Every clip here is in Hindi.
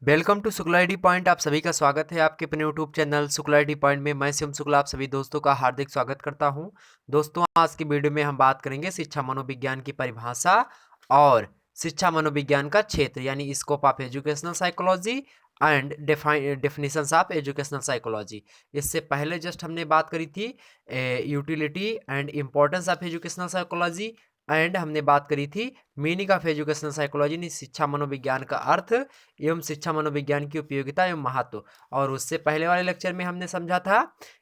Welcome to Shukla ID point. आप सभी का स्वागत है आपके अपने YouTube channel Shukla ID point में। मैं शिवम शुक्ला आप सभी दोस्तों का हार्दिक स्वागत करता हूं। दोस्तों, आज की वीडियो में हम बात करेंगे शिक्षा मनोविज्ञान की परिभाषा और शिक्षा मनोविज्ञान का क्षेत्र यानी scope of educational psychology and definitions of educational psychology. इससे पहले जस्ट हमने बात करी थी utility and importance of educational psychology and हमने बात करी थी मीनिंग ऑफ एजुकेशनल साइकोलॉजी यानी शिक्षा मनोविज्ञान का अर्थ एवं शिक्षा मनोविज्ञान की उपयोगिता एवं महत्व। और उससे पहले वाले लेक्चर में हमने समझा था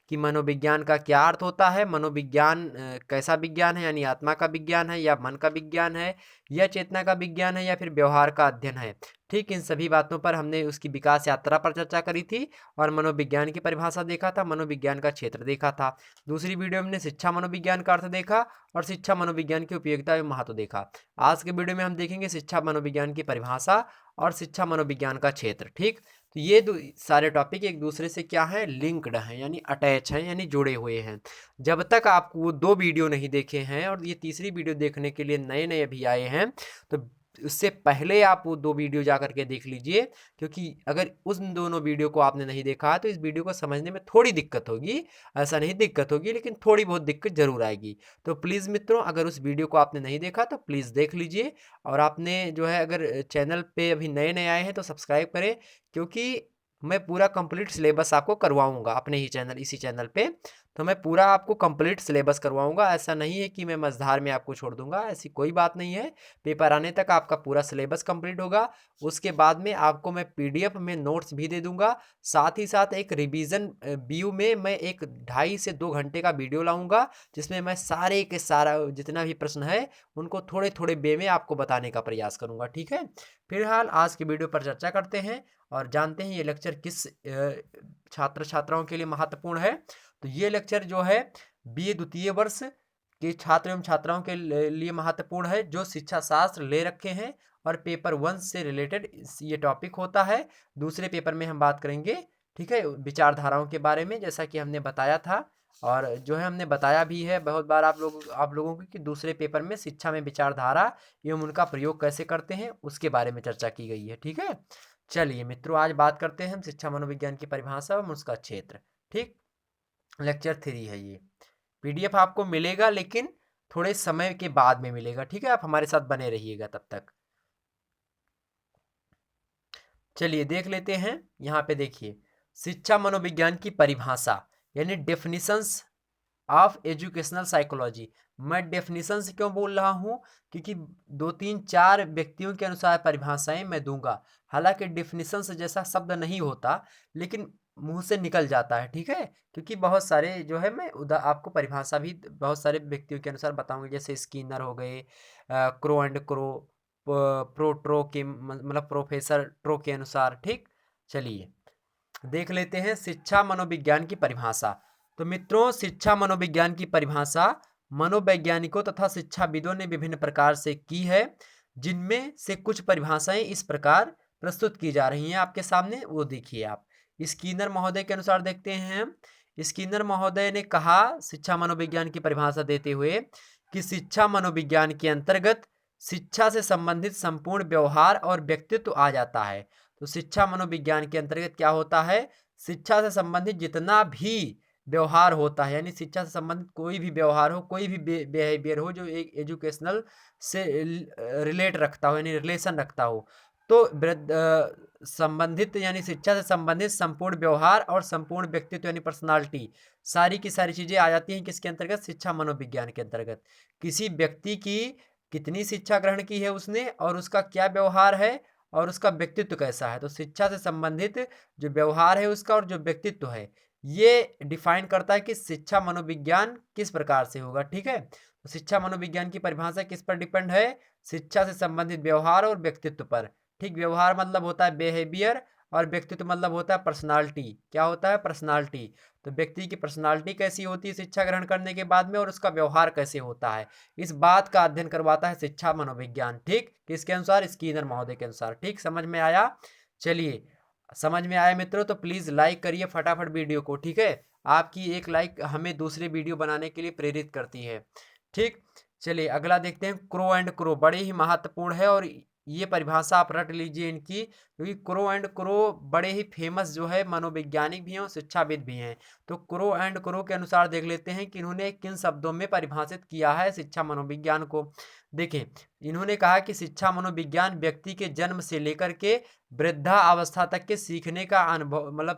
कि मनोविज्ञान का क्या अर्थ होता है, मनोविज्ञान कैसा विज्ञान है, यानी आत्मा का विज्ञान है या मन का विज्ञान है या चेतना का विज्ञान है या फिर व्यवहार का अध्ययन है। ठीक, इन सभी बातों पर हमने उसकी विकास यात्रा पर चर्चा करी थी और मनोविज्ञान की परिभाषा देखा था, मनोविज्ञान का क्षेत्र देखा था। दूसरी वीडियो में हमने शिक्षा मनोविज्ञान का अर्थ देखा और शिक्षा मनोविज्ञान की उपयोगिता एवं महत्व देखा। आज के वीडियो में हम देखेंगे शिक्षा मनोविज्ञान की परिभाषा और शिक्षा मनोविज्ञान का क्षेत्र। ठीक, तो ये सारे टॉपिक एक दूसरे से क्या है, लिंक्ड हैं यानी अटैच हैं यानी जुड़े हुए हैं। जब तक आप वो दो वीडियो नहीं देखे हैं और ये तीसरी वीडियो देखने के लिए नए नए अभी आए हैं तो उससे पहले आप वो दो वीडियो जा करके देख लीजिए, क्योंकि अगर उन दोनों वीडियो को आपने नहीं देखा तो इस वीडियो को समझने में थोड़ी दिक्कत होगी। ऐसा नहीं दिक्कत होगी, लेकिन थोड़ी बहुत दिक्कत जरूर आएगी। तो प्लीज़ मित्रों, अगर उस वीडियो को आपने नहीं देखा तो प्लीज़ देख लीजिए। और आपने जो है अगर चैनल पे अभी नए नए आए हैं तो सब्सक्राइब करें, क्योंकि मैं पूरा कंप्लीट सिलेबस आपको करवाऊंगा अपने ही चैनल, इसी चैनल पे। तो मैं पूरा आपको कंप्लीट सिलेबस करवाऊंगा। ऐसा नहीं है कि मैं मझधार में आपको छोड़ दूंगा, ऐसी कोई बात नहीं है। पेपर आने तक आपका पूरा सिलेबस कंप्लीट होगा। उसके बाद में आपको मैं पीडीएफ में नोट्स भी दे दूंगा। साथ ही साथ एक रिवीजन व्यू में मैं एक 2.5 से 2 घंटे का वीडियो लाऊंगा, जिसमें मैं सारे के सारा जितना भी प्रश्न है उनको थोड़े थोड़े वे में आपको बताने का प्रयास करूंगा। ठीक है, फिलहाल आज की वीडियो पर चर्चा करते हैं और जानते हैं ये लेक्चर किस छात्र छात्राओं के लिए महत्वपूर्ण है। तो ये लेक्चर जो है बीए द्वितीय वर्ष के छात्र एवं छात्राओं के लिए महत्वपूर्ण है, जो शिक्षा शास्त्र ले रखे हैं और पेपर 1 से रिलेटेड ये टॉपिक होता है। दूसरे पेपर में हम बात करेंगे, ठीक है, विचारधाराओं के बारे में, जैसा कि हमने बताया था। और जो है हमने बताया भी है बहुत बार आप लोगों को कि दूसरे पेपर में शिक्षा में विचारधारा एवं उनका प्रयोग कैसे करते हैं उसके बारे में चर्चा की गई है। ठीक है, चलिए मित्रों, आज बात करते हैं हम शिक्षा मनोविज्ञान की परिभाषा एवं उसका क्षेत्र। ठीक, लेक्चर 3 है ये। पीडीएफ आपको मिलेगा लेकिन थोड़े समय के बाद में मिलेगा। ठीक है, आप हमारे साथ बने रहिएगा तब तक। चलिए देख लेते हैं। यहाँ पे देखिए, शिक्षा मनोविज्ञान की परिभाषा यानी डेफिनिशंस ऑफ एजुकेशनल साइकोलॉजी। मैं डेफिनेशंस क्यों बोल रहा हूँ, क्योंकि 2 3 4 व्यक्तियों के अनुसार परिभाषाएं मैं दूंगा। हालांकि डेफिनेशंस जैसा शब्द नहीं होता, लेकिन मुंह से निकल जाता है। ठीक है, क्योंकि बहुत सारे जो है मैं आपको परिभाषा भी बहुत सारे व्यक्तियों के अनुसार बताऊंगा, जैसे स्किनर हो गए, क्रो एंड क्रो, प्रो ट्रो के मतलब प्रोफेसर ट्रो के अनुसार। ठीक, चलिए देख लेते हैं शिक्षा मनोविज्ञान की परिभाषा। तो मित्रों, शिक्षा मनोविज्ञान की परिभाषा मनोवैज्ञानिकों तथा शिक्षाविदों ने विभिन्न प्रकार से की है, जिनमें से कुछ परिभाषाएं इस प्रकार प्रस्तुत की जा रही हैं आपके सामने, वो देखिए आप। स्किनर महोदय के अनुसार देखते हैं हम। स्किनर महोदय ने कहा शिक्षा मनोविज्ञान की परिभाषा देते हुए कि शिक्षा मनोविज्ञान के अंतर्गत शिक्षा से संबंधित संपूर्ण व्यवहार और व्यक्तित्व आ जाता है। तो शिक्षा मनोविज्ञान के अंतर्गत क्या होता है, शिक्षा से संबंधित जितना भी व्यवहार होता है, यानी शिक्षा से संबंधित कोई भी व्यवहार हो, कोई भी बिहेवियर हो जो एक एजुकेशनल से रिलेट रखता हो यानी रिलेशन रखता हो, तो संबंधित यानी शिक्षा से संबंधित संपूर्ण व्यवहार और संपूर्ण व्यक्तित्व यानी पर्सनालिटी, सारी की सारी चीजें आ जाती हैं किसके अंतर्गत, शिक्षा मनोविज्ञान के अंतर्गत। किसी व्यक्ति की कितनी शिक्षा ग्रहण की है उसने और उसका क्या व्यवहार है और उसका व्यक्तित्व कैसा है, तो शिक्षा से संबंधित जो व्यवहार है उसका और जो व्यक्तित्व है, ये डिफाइन करता है कि शिक्षा मनोविज्ञान किस प्रकार से होगा। ठीक है, तो शिक्षा मनोविज्ञान की परिभाषा किस पर डिपेंड है, शिक्षा से संबंधित व्यवहार और व्यक्तित्व पर। ठीक, व्यवहार मतलब होता है बिहेवियर और व्यक्तित्व मतलब होता है पर्सनालिटी। क्या होता है, पर्सनालिटी। तो व्यक्ति की पर्सनालिटी कैसी होती है शिक्षा ग्रहण करने के बाद में और उसका व्यवहार कैसे होता है, इस बात का अध्ययन करवाता है शिक्षा मनोविज्ञान। ठीक, किसके अनुसार, स्किनर महोदय के अनुसार। ठीक, समझ में आया। चलिए, समझ में आया मित्रों तो प्लीज लाइक करिए फटाफट वीडियो को। ठीक है, आपकी एक लाइक हमें दूसरे वीडियो बनाने के लिए प्रेरित करती है। ठीक, चलिए अगला देखते हैं, क्रो एंड क्रो। बड़े ही महत्वपूर्ण है और ये परिभाषा आप रट लीजिए इनकी, क्योंकि क्रो एंड क्रो बड़े ही फेमस जो है मनोवैज्ञानिक भी हैं और शिक्षाविद भी हैं। तो क्रो एंड क्रो के अनुसार देख लेते हैं कि इन्होंने किन शब्दों में परिभाषित किया है शिक्षा मनोविज्ञान को। देखें, इन्होंने कहा कि शिक्षा मनोविज्ञान व्यक्ति के जन्म से लेकर के वृद्धा अवस्था तक के सीखने का अनुभव, मतलब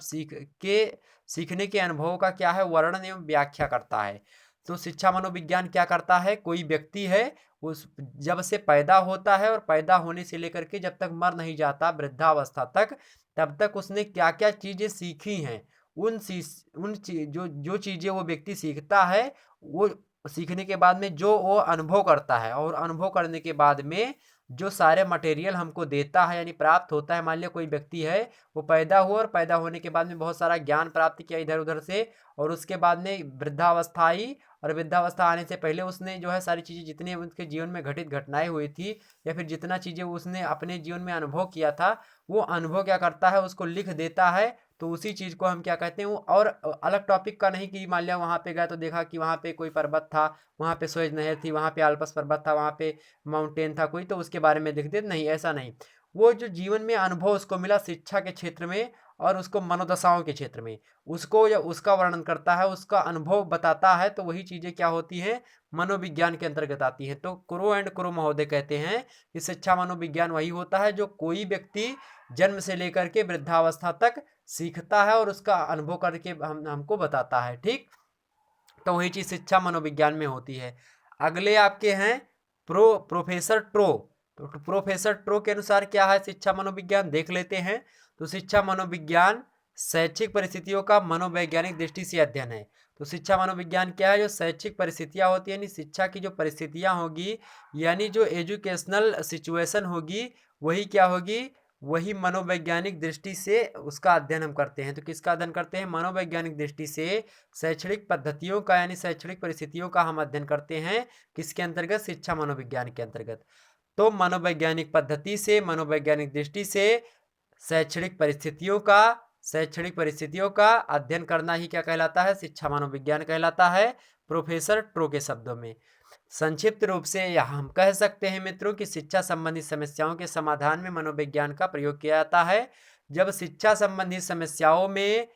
सीखने के अनुभवों का क्या है, वर्णन एवं व्याख्या करता है। तो शिक्षा मनोविज्ञान क्या करता है, कोई व्यक्ति है, उस जब से पैदा होता है और पैदा होने से लेकर के जब तक मर नहीं जाता वृद्धावस्था तक, तब तक उसने क्या क्या चीजें सीखी हैं, जो चीजें वो व्यक्ति सीखता है, वो सीखने के बाद में जो वो अनुभव करता है, और अनुभव करने के बाद में जो सारे मटेरियल हमको देता है यानी प्राप्त होता है। मान लिया कोई व्यक्ति है, वो पैदा हुआ और पैदा होने के बाद में बहुत सारा ज्ञान प्राप्त किया इधर उधर से, और उसके बाद में वृद्धावस्था आई, और वृद्धावस्था आने से पहले उसने जो है सारी चीज़ें जितनी उसके जीवन में घटित घटनाएं हुई थी, या फिर जितना चीज़ें उसने अपने जीवन में अनुभव किया था, वो अनुभव क्या करता है, उसको लिख देता है। तो उसी चीज़ को हम क्या कहते हैं, वो और अलग टॉपिक का नहीं कि मान लिया वहाँ पे गया तो देखा कि वहाँ पे कोई पर्वत था, वहाँ पे सुएज नहर थी, वहाँ पे आल्पस पर्वत था, वहाँ पे माउंटेन था कोई, तो उसके बारे में लिख दे, नहीं, ऐसा नहीं। वो जो जीवन में अनुभव उसको मिला शिक्षा के क्षेत्र में और उसको मनोदशाओं के क्षेत्र में, उसको या उसका वर्णन करता है, उसका अनुभव बताता है, तो वही चीज़ें क्या होती हैं, मनोविज्ञान के अंतर्गत आती हैं। तो क्रो एंड क्रो महोदय कहते हैं कि शिक्षा मनोविज्ञान वही होता है जो कोई व्यक्ति जन्म से लेकर के वृद्धावस्था तक सीखता है और उसका अनुभव करके हमको बताता है। ठीक, तो वही चीज़ शिक्षा मनोविज्ञान में होती है। अगले आपके हैं प्रोफेसर ट्रो। तो प्रोफेसर ट्रो के अनुसार क्या है शिक्षा मनोविज्ञान, देख लेते हैं। तो शिक्षा मनोविज्ञान शैक्षिक परिस्थितियों का मनोवैज्ञानिक दृष्टि से अध्ययन है। तो शिक्षा मनोविज्ञान क्या है, जो शैक्षिक परिस्थितियां होती है, यानी शिक्षा की जो परिस्थितियां होगी, यानी जो एजुकेशनल सिचुएशन होगी, वही क्या होगी, वही मनोवैज्ञानिक दृष्टि से उसका अध्ययन हम करते हैं। तो किसका अध्ययन करते हैं, मनोवैज्ञानिक दृष्टि से शैक्षणिक पद्धतियों का यानी शैक्षणिक परिस्थितियों का हम अध्ययन करते हैं। किसके अंतर्गत, शिक्षा मनोविज्ञान के अंतर्गत। तो मनोवैज्ञानिक पद्धति से, मनोवैज्ञानिक दृष्टि से शैक्षणिक परिस्थितियों का अध्ययन करना ही क्या कहलाता है, शिक्षा मनोविज्ञान कहलाता है, प्रोफेसर ट्रो के शब्दों में। संक्षिप्त रूप से यह हम कह सकते हैं मित्रों कि शिक्षा संबंधी समस्याओं के समाधान में मनोविज्ञान का प्रयोग किया जाता है। जब शिक्षा संबंधी समस्याओं में,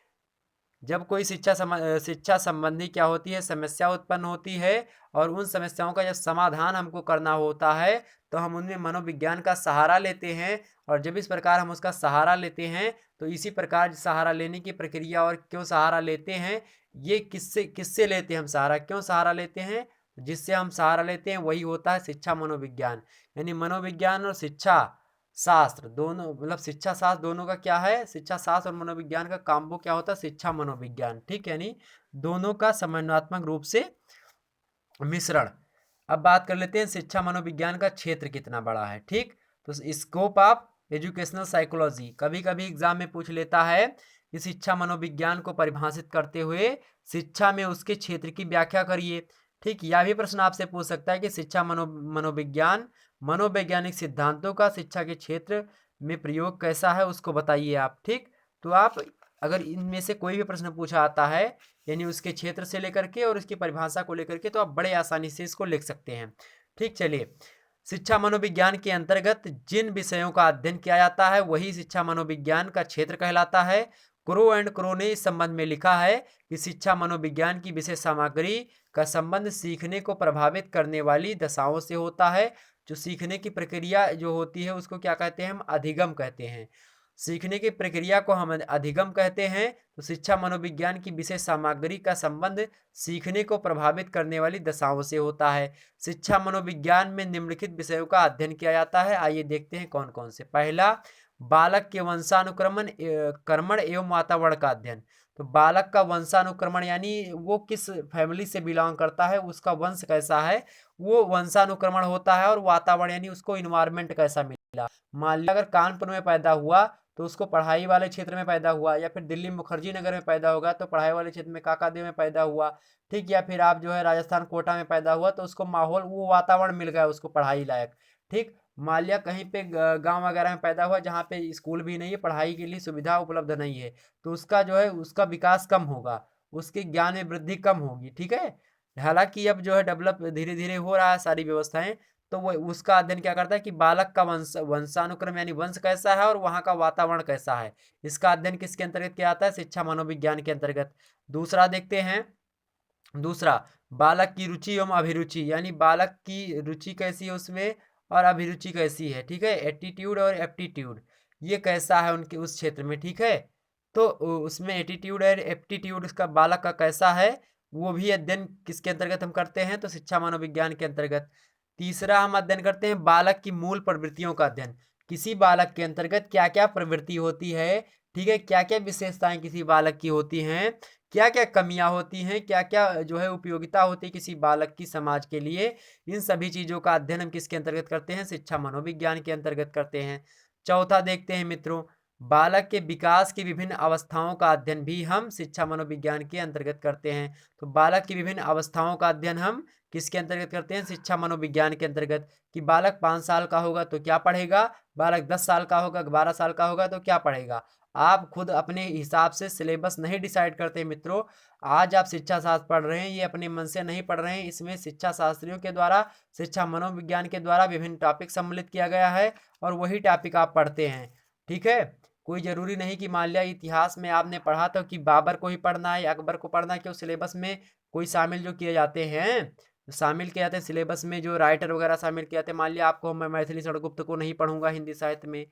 जब कोई शिक्षा संबंधी क्या होती है, समस्या उत्पन्न होती है, और उन समस्याओं का जब समाधान हमको करना होता है, तो हम उनमें मनोविज्ञान का सहारा लेते हैं। और जब इस प्रकार हम उसका सहारा लेते हैं, तो इसी प्रकार सहारा लेने की प्रक्रिया, और क्यों सहारा लेते हैं, ये किससे किससे लेते हैं हम सहारा, क्यों सहारा लेते हैं, जिससे हम सहारा लेते हैं वही होता है शिक्षा मनोविज्ञान। यानी मनोविज्ञान और शिक्षा शास्त्र दोनों, मतलब शिक्षा शास्त्र दोनों का क्या है, शिक्षा शास्त्र और मनोविज्ञान का काम्बो क्या होता है, शिक्षा मनोविज्ञान। ठीक, यानी दोनों का समन्वयात्मक रूप से मिश्रण। अब बात कर लेते हैं शिक्षा मनोविज्ञान का क्षेत्र कितना बड़ा है। ठीक, तो स्कोप ऑफ एजुकेशनल साइकोलॉजी, कभी कभी एग्जाम में पूछ लेता है कि शिक्षा मनोविज्ञान को परिभाषित करते हुए शिक्षा में उसके क्षेत्र की व्याख्या करिए। ठीक, यह भी प्रश्न आपसे पूछ सकता है कि शिक्षा मनोविज्ञान मनोवैज्ञानिक सिद्धांतों का शिक्षा के क्षेत्र में प्रयोग कैसा है, उसको बताइए आप। ठीक, तो आप अगर इनमें से कोई भी प्रश्न पूछा आता है, यानी उसके क्षेत्र से लेकर के और उसकी परिभाषा को लेकर के, तो आप बड़े आसानी से इसको लिख सकते हैं। ठीक, चलिए, शिक्षा मनोविज्ञान के अंतर्गत जिन विषयों का अध्ययन किया जाता है वही शिक्षा मनोविज्ञान का क्षेत्र कहलाता है। क्रो एंड क्रो ने इस संबंध में लिखा है कि शिक्षा मनोविज्ञान की विषय सामग्री का संबंध सीखने को प्रभावित करने वाली दशाओं से होता है। जो सीखने की प्रक्रिया जो होती है उसको क्या कहते हैं, हम अधिगम कहते हैं। सीखने की प्रक्रिया को हम अधिगम कहते हैं। तो शिक्षा मनोविज्ञान की विषय सामग्री का संबंध सीखने को प्रभावित करने वाली दशाओं से होता है। शिक्षा मनोविज्ञान में निम्नलिखित विषयों का अध्ययन किया जाता है, आइए देखते हैं कौन कौन से। पहला, बालक के वंशानुक्रमण कर्मण एवं वातावरण का अध्ययन। तो बालक का वंशानुक्रमण यानी वो किस फैमिली से बिलोंग करता है, उसका वंश कैसा है, वो वंशानुक्रमण होता है। और वातावरण यानी उसको इन्वायरमेंट कैसा मिला। मान लिया अगर कानपुर में पैदा हुआ तो उसको पढ़ाई वाले क्षेत्र में पैदा हुआ, या फिर दिल्ली मुखर्जी नगर में पैदा होगा तो पढ़ाई वाले क्षेत्र में काकादेव में पैदा हुआ। ठीक, या फिर आप जो है राजस्थान कोटा में पैदा हुआ तो उसको माहौल, वो वातावरण मिल गया उसको पढ़ाई लायक। ठीक, मान लिया कहीं पे गांव वगैरह में पैदा हुआ जहाँ पे स्कूल भी नहीं है, पढ़ाई के लिए सुविधा उपलब्ध नहीं है, तो उसका जो है उसका विकास कम होगा, उसके ज्ञान में वृद्धि कम होगी। ठीक है, हालांकि अब जो है डेवलप धीरे धीरे हो रहा है सारी व्यवस्थाएं, तो वो उसका अध्ययन क्या करता है कि बालक का वंशानुक्रम यानी वंश कैसा है और वहाँ का वातावरण कैसा है, इसका अध्ययन किसके अंतर्गत किया जाता है, शिक्षा मनोविज्ञान के अंतर्गत। दूसरा देखते हैं, दूसरा बालक की रुचि एवं अभिरुचि, यानी बालक की रुचि कैसी है उसमें और अभिरुचि कैसी है, ठीक है, एटीट्यूड और एप्टीट्यूड ये कैसा है उनके उस क्षेत्र में, ठीक है। तो उसमें एटीट्यूड और एप्टीट्यूड उसका बालक का कैसा है, वो भी अध्ययन किसके अंतर्गत हम करते हैं, तो शिक्षा मनोविज्ञान के अंतर्गत। तीसरा हम अध्ययन करते हैं बालक की मूल प्रवृत्तियों का अध्ययन, किसी बालक के अंतर्गत क्या क्या प्रवृत्ति होती है, ठीक है, क्या क्या विशेषताएं किसी बालक की होती हैं, क्या क्या कमियां होती हैं, क्या क्या जो है उपयोगिता होती है किसी बालक की समाज के लिए, इन सभी चीज़ों का अध्ययन हम किसके अंतर्गत करते हैं, शिक्षा मनोविज्ञान के अंतर्गत करते हैं। चौथा देखते हैं मित्रों, बालक के विकास की विभिन्न अवस्थाओं का अध्ययन भी हम शिक्षा मनोविज्ञान के अंतर्गत करते हैं। तो बालक की विभिन्न अवस्थाओं का अध्ययन हम किसके अंतर्गत करते हैं, शिक्षा मनोविज्ञान के अंतर्गत। कि बालक 5 साल का होगा तो क्या पढ़ेगा, बालक 10 साल का होगा, 12 साल का होगा तो क्या पढ़ेगा। आप खुद अपने हिसाब से सिलेबस नहीं डिसाइड करते मित्रों। आज आप शिक्षा शास्त्र पढ़ रहे हैं, ये अपने मन से नहीं पढ़ रहे हैं, इसमें शिक्षा शास्त्रियों के द्वारा, शिक्षा मनोविज्ञान के द्वारा विभिन्न टॉपिक सम्मिलित किया गया है और वही टॉपिक आप पढ़ते हैं, ठीक है। कोई ज़रूरी नहीं कि मान लिया इतिहास में आपने पढ़ा था कि बाबर को ही पढ़ना है, अकबर को पढ़ना है, क्यों सिलेबस में कोई शामिल जो किए जाते हैं, शामिल किए जाते हैं सिलेबस में जो राइटर वगैरह शामिल किए जाते हैं। मान लिया आपको मैं मैथिली शरणगुप्त को नहीं पढ़ूंगा हिंदी साहित्य में,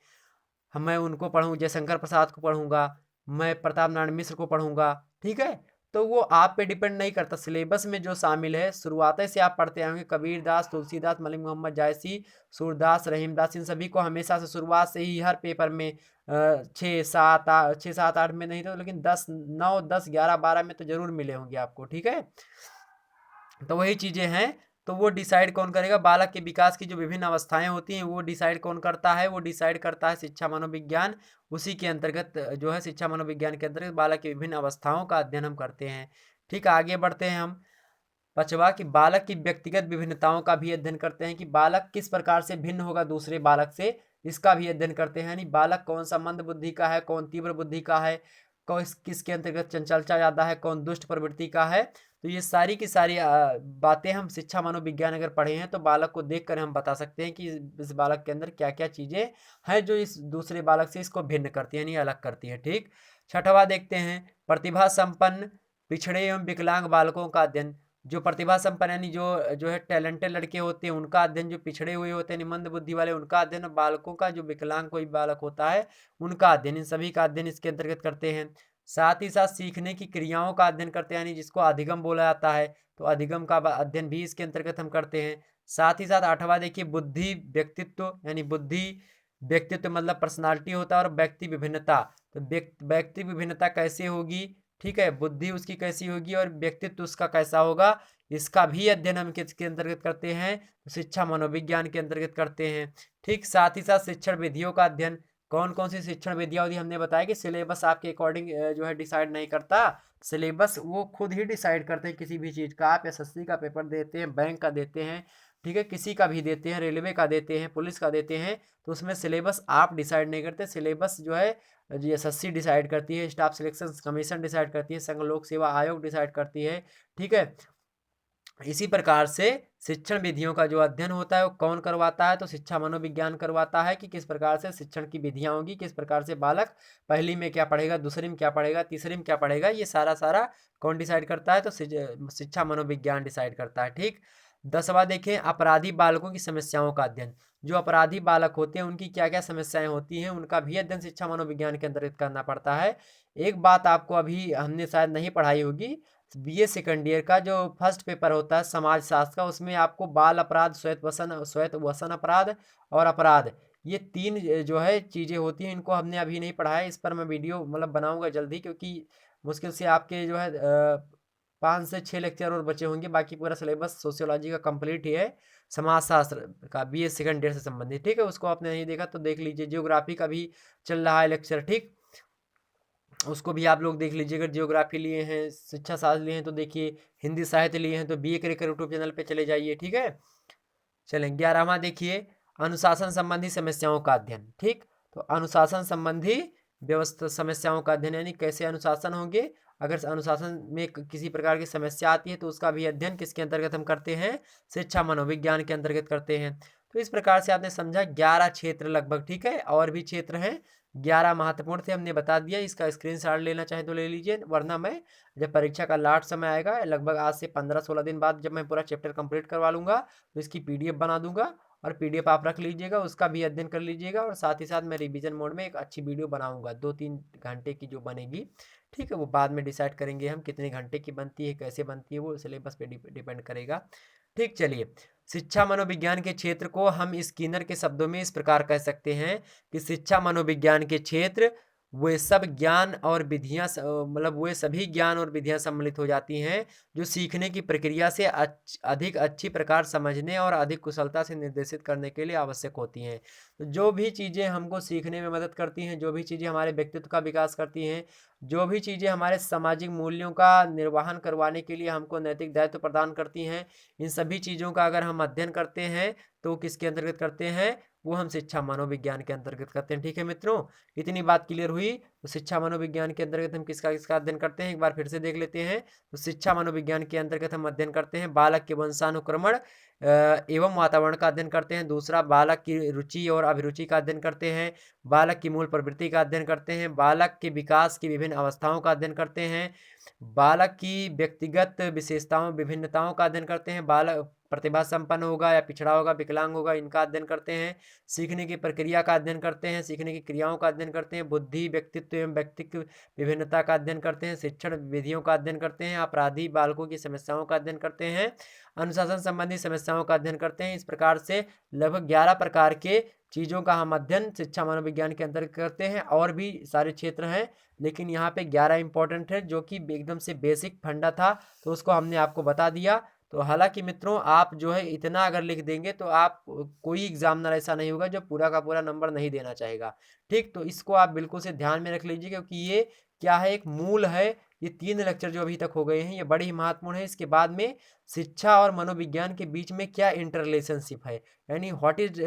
मैं उनको पढ़ूँ, जयशंकर प्रसाद को पढ़ूंगा, मैं प्रताप नारायण मिश्र को पढ़ूंगा, ठीक है। तो वो आप पे डिपेंड नहीं करता, सिलेबस में जो शामिल है शुरुआत से आप पढ़ते आएंगे, कबीर दास, तुलसीदास, मलिक मोहम्मद जायसी, सूरदास, रहीमदास, इन सभी को हमेशा से शुरुआत से ही हर पेपर में 6 7 8 में नहीं तो लेकिन 10 9 10 11 12 में तो जरूर मिले होंगे आपको, ठीक है। तो वही चीज़ें हैं। तो वो डिसाइड कौन करेगा, बालक के विकास की जो विभिन्न अवस्थाएं होती हैं वो डिसाइड कौन करता है, वो डिसाइड करता है शिक्षा मनोविज्ञान। उसी के अंतर्गत जो है शिक्षा मनोविज्ञान के अंतर्गत बालक की विभिन्न अवस्थाओं का अध्ययन हम करते हैं। ठीक है, आगे बढ़ते हैं हम। पांचवा कि बालक की व्यक्तिगत विभिन्नताओं का भी अध्ययन करते हैं कि बालक किस प्रकार से भिन्न होगा दूसरे बालक से, इसका भी अध्ययन करते हैं। यानी बालक कौन सा मंद बुद्धि का है, कौन तीव्र बुद्धि का है, कौन किसके अंतर्गत चंचलता ज़्यादा है, कौन दुष्ट प्रवृत्ति का है। तो ये सारी की सारी बातें हम शिक्षा मनोविज्ञान अगर पढ़े हैं तो बालक को देखकर हम बता सकते हैं कि इस बालक के अंदर क्या क्या चीज़ें हैं जो इस दूसरे बालक से इसको भिन्न करती है, यानी अलग करती है। ठीक, छठवा देखते हैं प्रतिभा संपन्न पिछड़े एवं विकलांग बालकों का अध्ययन। जो प्रतिभा संपन्न यानी जो जो है टैलेंटेड लड़के होते हैं उनका अध्ययन, जो पिछड़े हुए होते हैं मंद बुद्धि वाले उनका अध्ययन, बालकों का जो विकलांग कोई बालक होता है उनका अध्ययन, इन सभी का अध्ययन इसके अंतर्गत करते हैं। साथ ही साथ सीखने की क्रियाओं का अध्ययन करते हैं, यानी जिसको अधिगम बोला जाता है, तो अधिगम का अध्ययन भी इसके अंतर्गत हम करते हैं। साथ ही साथ आठवां देखिए बुद्धि व्यक्तित्व, यानी बुद्धि व्यक्तित्व मतलब पर्सनालिटी होता है, और व्यक्ति विभिन्नता, तो व्यक्ति विभिन्नता कैसे होगी, ठीक है, बुद्धि उसकी कैसी होगी और व्यक्तित्व उसका कैसा होगा, इसका भी अध्ययन हम किसके अंतर्गत करते हैं, शिक्षा मनोविज्ञान के अंतर्गत करते हैं। ठीक, साथ ही साथ शिक्षण विधियों का अध्ययन, कौन कौन सी शिक्षण विधियाँ होती हमने बताया कि सिलेबस आपके अकॉर्डिंग जो है डिसाइड नहीं करता, सिलेबस वो खुद ही डिसाइड करते हैं किसी भी चीज़ का। आप एसएससी का पेपर देते हैं, बैंक का देते हैं, ठीक है, किसी का भी देते हैं, रेलवे का देते हैं, पुलिस का देते हैं, तो उसमें सिलेबस आप डिसाइड नहीं करते, सिलेबस जो है एसएससी डिसाइड करती है, स्टाफ सिलेक्शन कमीशन डिसाइड करती है, संघ लोक सेवा आयोग डिसाइड करती है। ठीक है, इसी प्रकार से शिक्षण विधियों का जो अध्ययन होता है वो कौन करवाता है, तो शिक्षा मनोविज्ञान करवाता है कि किस प्रकार से शिक्षण की विधियां होंगी, किस प्रकार से बालक पहली में क्या पढ़ेगा, दूसरी में क्या पढ़ेगा, तीसरी में क्या पढ़ेगा, ये सारा सारा कौन डिसाइड करता है, तो शिक्षा मनोविज्ञान डिसाइड करता है। ठीक, 10वां देखें अपराधी बालकों की समस्याओं का अध्ययन। जो अपराधी बालक होते हैं उनकी क्या क्या समस्याएं होती हैं उनका भी अध्ययन शिक्षा मनोविज्ञान के अंतर्गत करना पड़ता है। एक बात आपको अभी हमने शायद नहीं पढ़ाई होगी, बीए सेकंड ईयर का जो फर्स्ट पेपर होता है समाज शास्त्र का, उसमें आपको बाल अपराध, श्वेत वसन अपराध और अपराध, ये 3 जो है चीज़ें होती हैं, इनको हमने अभी नहीं पढ़ा है। इस पर मैं वीडियो मतलब बनाऊंगा जल्दी, क्योंकि मुश्किल से आपके जो है 5 से 6 लेक्चर और बचे होंगे, बाकी पूरा सिलेबस सोशियोलॉजी का कंप्लीट ही है, समाजशास्त्र का बीए सेकंड ईयर से संबंधित। ठीक है, उसको आपने नहीं देखा तो देख लीजिए। जियोग्राफी का भी चल रहा है लेक्चर, ठीक, उसको भी आप लोग देख लीजिए। अगर जियोग्राफी लिए हैं, शिक्षा शास्त्र लिए हैं तो देखिए, हिंदी साहित्य लिए हैं तो बीए करिकुलर यूट्यूब चैनल पे चले जाइए। ठीक है, चलें 11वां देखिए अनुशासन संबंधी समस्याओं का अध्ययन। ठीक, तो अनुशासन संबंधी व्यवस्था समस्याओं का अध्ययन, यानी कैसे अनुशासन होंगे, अगर अनुशासन में किसी प्रकार की समस्या आती है तो उसका भी अध्ययन किसके अंतर्गत हम करते हैं, शिक्षा मनोविज्ञान के अंतर्गत करते हैं। तो इस प्रकार से आपने समझा 11 क्षेत्र लगभग, ठीक है, और भी क्षेत्र हैं 11 महत्वपूर्ण थे, हमने बता दिया। इसका स्क्रीनशॉट लेना चाहे तो ले लीजिए, वरना मैं जब परीक्षा का लास्ट समय आएगा लगभग आज से 15-16 दिन बाद, जब मैं पूरा चैप्टर कंप्लीट करवा लूँगा तो इसकी पीडीएफ बना दूंगा, और पीडीएफ आप रख लीजिएगा, उसका भी अध्ययन कर लीजिएगा, और साथ ही साथ मैं रिवीजन मोड में एक अच्छी वीडियो बनाऊंगा 2-3 घंटे की जो बनेगी, ठीक है। वो बाद में डिसाइड करेंगे हम कितने घंटे की बनती है, कैसे बनती है, वो सिलेबस पे डिपेंड करेगा, ठीक। चलिए, शिक्षा मनोविज्ञान के क्षेत्र को हम स्किनर के शब्दों में इस प्रकार कह सकते हैं कि शिक्षा मनोविज्ञान के क्षेत्र वे सब ज्ञान और विधियां मतलब वे सभी ज्ञान और विधियां सम्मिलित हो जाती हैं जो सीखने की प्रक्रिया से अधिक अच्छी प्रकार समझने और अधिक कुशलता से निर्देशित करने के लिए आवश्यक होती हैं। तो जो भी चीज़ें हमको सीखने में मदद करती हैं, जो भी चीज़ें हमारे व्यक्तित्व का विकास करती हैं, जो भी चीज़ें हमारे सामाजिक मूल्यों का निर्वहन करवाने के लिए हमको नैतिक दायित्व प्रदान करती हैं, इन सभी चीज़ों का अगर हम अध्ययन करते हैं तो किसके अंतर्गत करते हैं, वो हम शिक्षा मनोविज्ञान के अंतर्गत करते हैं, ठीक है मित्रों। इतनी बात क्लियर हुई। तो शिक्षा मनोविज्ञान के अंतर्गत हम किसका किसका अध्ययन करते हैं, एक बार फिर से देख लेते हैं। तो शिक्षा मनोविज्ञान के अंतर्गत हम अध्ययन करते हैं बालक के वंशानुक्रमण एवं वातावरण का अध्ययन करते हैं। दूसरा, बालक की रुचि और अभिरुचि का अध्ययन करते हैं। बालक की मूल प्रवृत्ति का अध्ययन करते हैं। बालक के विकास की विभिन्न अवस्थाओं का अध्ययन करते हैं। बालक की व्यक्तिगत विशेषताओं विभिन्नताओं का अध्ययन करते हैं। बालक प्रतिभा संपन्न होगा या पिछड़ा होगा, विकलांग होगा, इनका अध्ययन करते हैं। सीखने की प्रक्रिया का अध्ययन करते हैं। सीखने की क्रियाओं का अध्ययन करते हैं। बुद्धि, व्यक्तित्व एवं व्यक्तित्व विभिन्नता का अध्ययन करते हैं। शिक्षण विधियों का अध्ययन करते हैं। अपराधी बालकों की समस्याओं का अध्ययन करते हैं। अनुशासन संबंधी समस्याओं का अध्ययन करते हैं। इस प्रकार से लगभग 11 प्रकार के चीज़ों का हम अध्ययन शिक्षा मनोविज्ञान के अंतर्गत करते हैं। और भी सारे क्षेत्र हैं, लेकिन यहाँ पे 11 इंपॉर्टेंट है जो कि एकदम से बेसिक फंडा था, तो उसको हमने आपको बता दिया। तो हालांकि मित्रों, आप जो है इतना अगर लिख देंगे तो आप कोई एग्जामिनर ऐसा नहीं होगा जो पूरा का पूरा नंबर नहीं देना चाहेगा, ठीक। तो इसको आप बिल्कुल से ध्यान में रख लीजिए, क्योंकि ये क्या है, एक मूल है। ये 3 लेक्चर जो अभी तक हो गए हैं ये बड़ी ही महत्वपूर्ण है। इसके बाद में शिक्षा और मनोविज्ञान के बीच में क्या इंटर रिलेशनशिप है, यानी व्हाट इज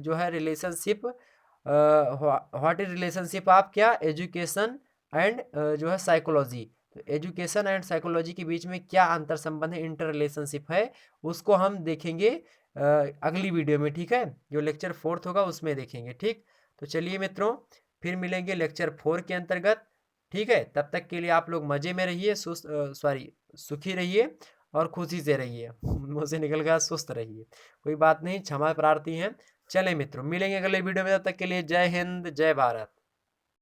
जो है relationship, what is relationship of क्या एजुकेशन एंड जो है साइकोलॉजी। तो एजुकेशन एंड साइकोलॉजी के बीच में क्या अंतर संबंध है, इंटर रिलेशनशिप है, उसको हम देखेंगे अगली वीडियो में, ठीक है। जो लेक्चर 4 होगा उसमें देखेंगे, ठीक। तो चलिए मित्रों, फिर मिलेंगे लेक्चर 4 के अंतर्गत, ठीक है। तब तक के लिए आप लोग मज़े में रहिए, सुखी रहिए और खुशी से रहिए। मुँह से निकल गया सुस्त रहिए, कोई बात नहीं, क्षमा प्रार्थी हैं। चलें मित्रों, मिलेंगे अगले वीडियो में, तब तक के लिए जय हिंद, जय भारत।